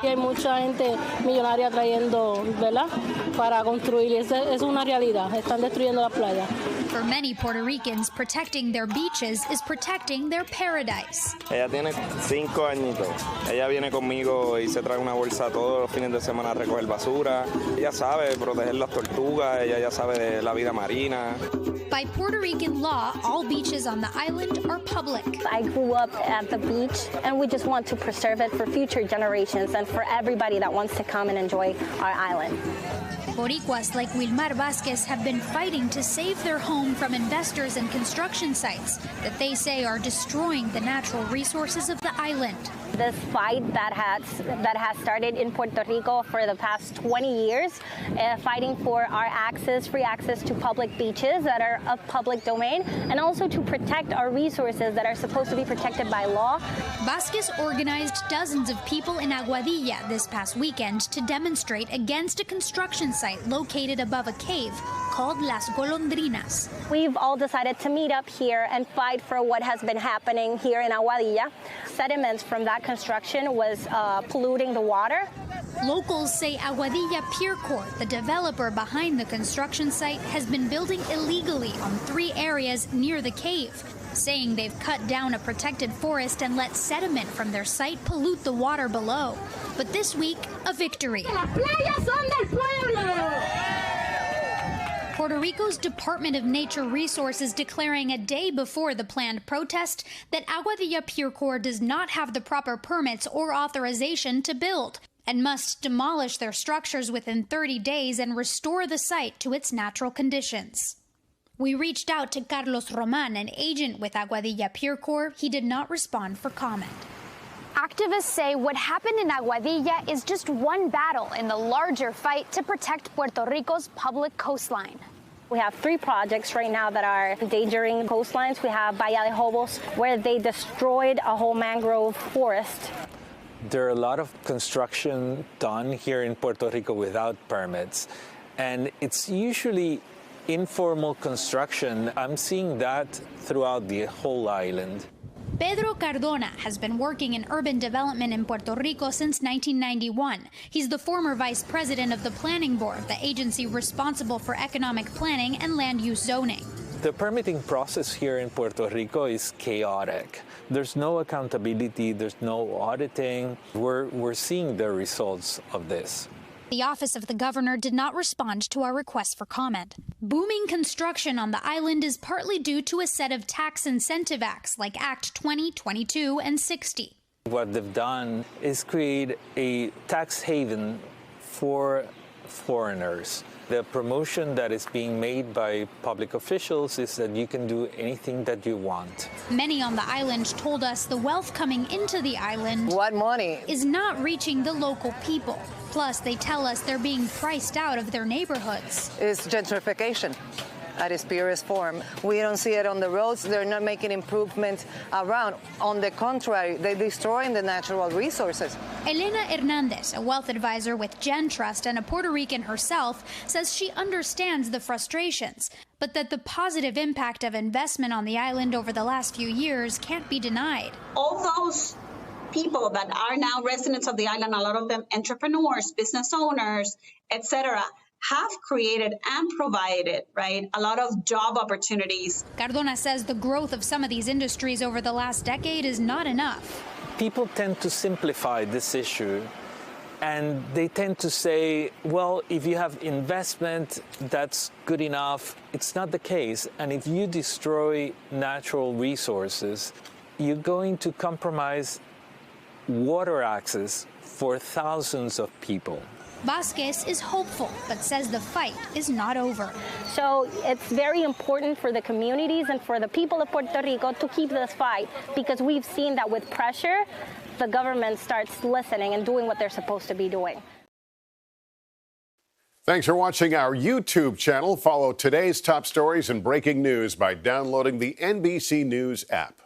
Y hay mucha gente millonaria trayendo, ¿verdad?, para construir. Es una realidad. Están destruyendo la playa. For many Puerto Ricans, protecting their beaches is protecting their paradise. Ella tiene 5 añitos. Ella viene conmigo y se trae una bolsa todos los fines de semana a recoger basura. Ella sabe proteger las tortugas, ella ya sabe de la vida marina. By Puerto Rican law, all beaches on the island are public. I grew up at the beach, and we just want to preserve it for future generations and for everybody that wants to come and enjoy our island. Boricuas like Wilmar Vázquez have been fighting to save their home from investors and construction sites that they say are destroying the natural resources of the island. This fight that has started in Puerto Rico for the past 20 years, fighting for our free access to public beaches that are of public domain, and also to protect our resources that are supposed to be protected by law. Vázquez organized dozens of people in Aguadilla this past weekend to demonstrate against a construction site located above a cave called Las Golondrinas. We've all decided to meet up here and fight for what has been happening here in Aguadilla. Sediments from that construction was polluting the water. Locals say Aguadilla Pier Corp, the developer behind the construction site, has been building illegally on 3 areas near the cave, saying they've cut down a protected forest and let sediment from their site pollute the water below. But this week, a victory. Puerto Rico's Department of Nature Resources declaring a day before the planned protest that Aguadilla Pier Corp does not have the proper permits or authorization to build and must demolish their structures within 30 days and restore the site to its natural conditions. We reached out to Carlos Roman, an agent with Aguadilla Pier Corp. He did not respond for comment. Activists say what happened in Aguadilla is just one battle in the larger fight to protect Puerto Rico's public coastline. We have 3 projects right now that are endangering coastlines. We have Bahía de Jobos, where they destroyed a whole mangrove forest. There are a lot of construction done here in Puerto Rico without permits, and it's usually informal construction. I'm seeing that throughout the whole island. Pedro Cardona has been working in urban development in Puerto Rico since 1991. He's the former vice president of the Planning Board, the agency responsible for economic planning and land use zoning. The permitting process here in Puerto Rico is chaotic. There's no accountability, there's no auditing. We're seeing the results of this. The Office of the Governor did not respond to our request for comment. Booming construction on the island is partly due to a set of tax incentive acts like Act 20, 22, and 60. What they've done is create a tax haven for foreigners. The promotion that is being made by public officials is that you can do anything that you want. Many on the island told us the wealth coming into the island is not reaching the local people. Plus, they tell us they're being priced out of their neighborhoods. It's gentrification at its purest form. We don't see it on the roads. They're not making improvements around. On the contrary, they're destroying the natural resources. Elena Hernandez, a wealth advisor with Gen Trust and a Puerto Rican herself, says she understands the frustrations, but that the positive impact of investment on the island over the last few years can't be denied. All those people that are now residents of the island, a lot of them entrepreneurs, business owners, etc., have created and provided, right, a lot of job opportunities. Cardona says the growth of some of these industries over the last decade is not enough. People tend to simplify this issue, and they tend to say, well, if you have investment, that's good enough. It's not the case. And if you destroy natural resources, you're going to compromise water access for thousands of people. Vázquez is hopeful, but says the fight is not over. So it's very important for the communities and for the people of Puerto Rico to keep this fight, because we've seen that with pressure, the government starts listening and doing what they're supposed to be doing. Thanks for watching our YouTube channel. Follow today's top stories and breaking news by downloading the NBC News app.